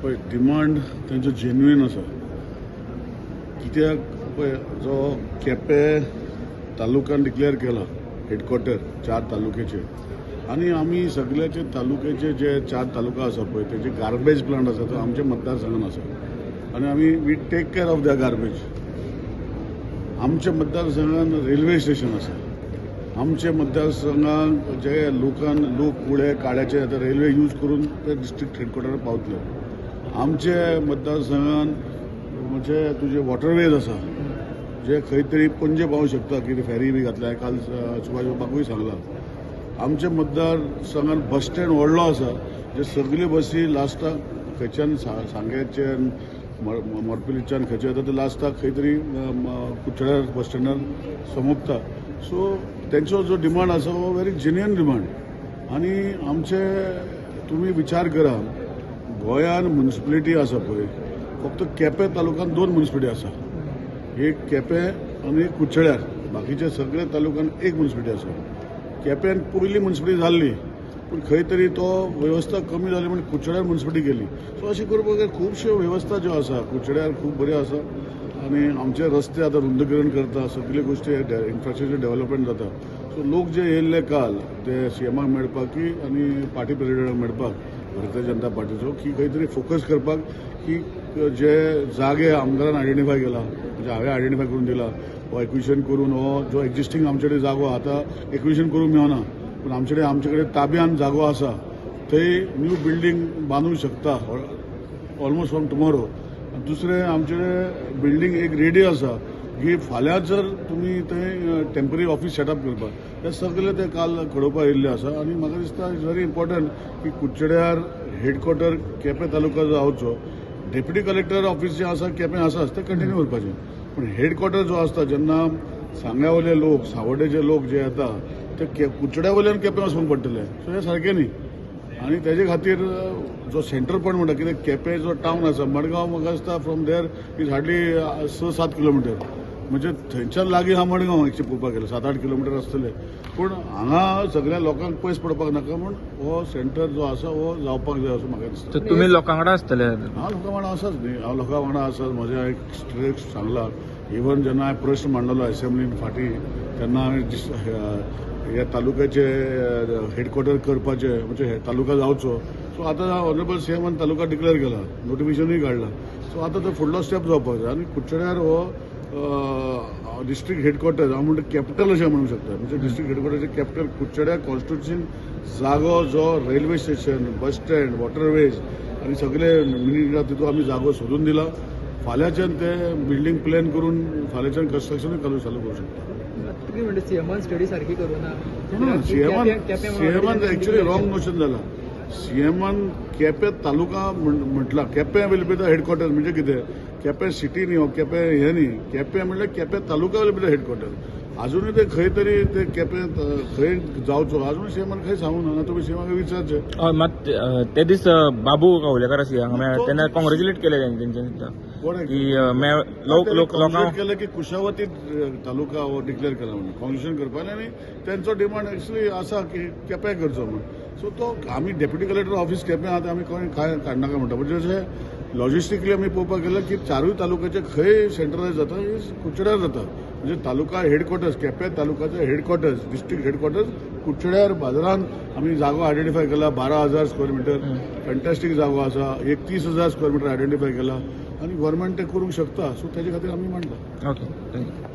पळय डिमांड तेंचो जेन्युइन आसा. कित्याक पळय जो केपें तालुक्यान डिक्लेअर केला हेडक्वॉर्टर 4 तालुक्याचे, आनी आमी सगळ्याचे तालुक्याचे जे 4 तालुका आसा पळय तेजे गार्बेज प्लांट आसा तो आमच्या मतदारसंघान आसा आनी आमी we take care of the garbage. आमच्या मतदारसंघान रेल्वे स्टेशन आसा. आमच्या मतदारसंघात जे लोक कुळे काड्याचे आता रेल्वे यूज करून ते डिस्ट्रिक्ट हेडक्वॉर्टर पावतले. आमचे मतदारसंघान म्हणजे तुझे वॉटरवेज आसा जे खंय तरी पणजे पावूंक शकता कितें फेरी बी घातल्या. काल सुभाष बाबूय सांगला. आमच्या मतदारसंघान बस स्टँड व्हडलो आसा जे सगळ्यो बसी लास्टाक खंयच्यान सांग्याच्यान मोरपिलीच्यान खंयचे येता ते लास्टाक खंय तरी कुट्टड्यार बस स्टँडार सोंपता. सो तेंचो जो डिमांड आसा हो व्हेरी जेन्युइन डिमांड. आनी आमचे तुमी विचार करा गोंयान म्युनिसिपालिटी आसा पळय फक्त केपें तालुक्यान 2 म्युनिसिपालिटी आसा. एक केपें आनी एक कुट्टड्यार. बाकीच्या सगळ्या तालुक्यान एक म्युनिसिपालिटी आसा. केप्यान पयली म्युनिसिपालिटी जाल्ली पूण खंय तरी तो वेवस्था कमी जाली म्हणून कुट्टड्यार म्युनिसिपालिटी गेली. सो अशें करपाक खुबश्यो वेवस्था ज्यो आसा कुट्टड्यार खूब बऱ्यो आसा आनी आमचे रस्ते आतां रुंदीकरण करता. सगळ्यो गोश्टी इन्फ्रास्ट्रक्चर डेव्हलपमेंट जाता. सो लोक जे येयल्ले काल ते सीएमाक मेळपाक आनी पार्टी प्रेसिडेंटाक मेळपाक भारतीय जनता पार्टीचो की खंय तरी फोकस करपाक की जे जागे आमदारान आयडेंटिफाय केला म्हणजे हांवें आयडेंटिफाय करून दिला हो एक्विशन करून हो जो एक्झिस्टींग आमचे कडेन जागो आतां एक्विशन करूंक मेळना पूण आमचे कडेन ताब्यान जागो आसा थंय न्यू बिल्डींग बांदूंक शकता ऑलमोस्ट फ्रॉम टुमॉरो. दुसरें आमचे कडेन बिल्डींग एक रेडी आसा की फाल्यां जर तुमी थंय टेम्पररी ऑफिस सेटअप करपाक ते सगळे ते काल कळोवपाक येयल्ले आसा. आनी म्हाका दिसता इट्स व्हेरी इम्पॉर्टंट की कुट्टड्यार हेडक्वॉर्टर केपें तालुका जावचो. डेप्युटी कलेक्टर ऑफिस जे आसा केपें आसाच ते कंटिन्यू करपाचें पूण हेडक्वॉर्टर जो आसता जेन्ना सांग्यावयले लोक सावड्डेचे लोक जे येता ते कुट्टड्या वयल्यान केपें वचूंक पडटले. सो हें सारकें न्ही. आनी तेजे खातीर जो सेंट्रल पॉयंट म्हणटा कितें केपें जो टावन आसा मडगांव म्हाका दिसता from there is hardly 6-7 kilometre म्हणजे थंयच्यान लागीं हा मडगांव एकशें पळोवपाक गेलो 7-8 किलोमिटर आसतले. पूण हांगा सगळ्या लोकांक पयस पडपाक नाका म्हूण हो सेंटर जो आसा हो जावपाक जाय असो म्हाका दिसता. तुमी लोकां वांगडा आसतले? हांव लोकां वांगडा आसाच न्ही. हांव लोकां वांगडा आसाच. म्हजें एक स्ट्रेट सांगला. इवन जेन्ना हांवें प्रश्न मांडलो असेंब्लीन फाटीं तेन्ना हांवें ह्या तालुक्याचे हेडक्वॉर्टर करपाचे म्हणजे तालुका जावचो. सो आतां ऑनरेबल सीएमान तालुका डिक्लेअर केला नोटिफिकेशनूय काडला. सो आतां तो फुडलो स्टेप जावपाक जाय. आनी कुट्टड्यार हो डिस्ट्रिक्ट हेडक्वॉर्टर हांव म्हणटा कॅपिटल अशें म्हणूंक शकता. म्हणजे डिस्ट्रिक्ट हेडक्वॉर्टरचे कॅपिटल कुट्टड्यार कॉन्स्टिट्युन्सीन जागो जो railway station bus stand waterways आनी सगळे मिनी तितून आमी जागो सोदून दिला. फाल्यांच्यान ते बिल्डींग प्लॅन करून फाल्यांच्यान कन्स्ट्रक्शनूय चालू करूं शकता. तुम्ही म्हणजे सीएमान स्टडी सारखी करूना. सीएमान एक्चुअली रॉंग नोशन जाला. सीएमान केपें तालुका म्हटला. केपें विल बी द हेडक्वॉर्टर म्हणजे कितें केपें सिटी न्ही हो केपें हें न्ही. केपें म्हणल्यार केपें तालुका विल बी द हेडक्वॉर्टर. अजूनय ते खंय तरी ते केपें खंय जावचो अजून सीएमान खंय सांगूना. ना तुमी सीएमाक विचारचे. मात ते दीस बाबू गावलेकर आसले हांगा तेन्ना कॉंग्रेच्युलेट केले तेंच्यानी की लोकांक केलं की कुशावती तालुका हो डिक्लेअर केला म्हणून कॉन्स्टिट्यूशन करपाक आनी तेंचो डिमांड एक्चुअली आसा की केपें करचो म्हणून. सो तो आमी डेप्युटी कलेक्टर ऑफिस केपें आतां आमी खंय काडनाका म्हणटा. म्हणजे अशें लॉजिस्टिकली आमी पळोवपाक गेल्यार की 4 तालुक्याचे खंय सेंट्रलायज जाता कुट्टड्यार जाता. म्हणजे तालुका हेडक्वॉर्टर्स केपें तालुक्याचे हेडक्वॉर्टर्स डिस्ट्रिक्ट हेडक्वॉर्टर्स कुट्टड्यार बाजारान आमी जागो आयडेंटिफाय केला 12,000 स्क्वेअर मिटर फॅन्टॅस्टीक जागो आसा. 31,000 स्क्वेअर मिटर आयडेंटिफाय केला आनी गव्हर्नमेंट ते करूंक शकता. सो तेजे खातीर आमी मांडला. Okay thank you.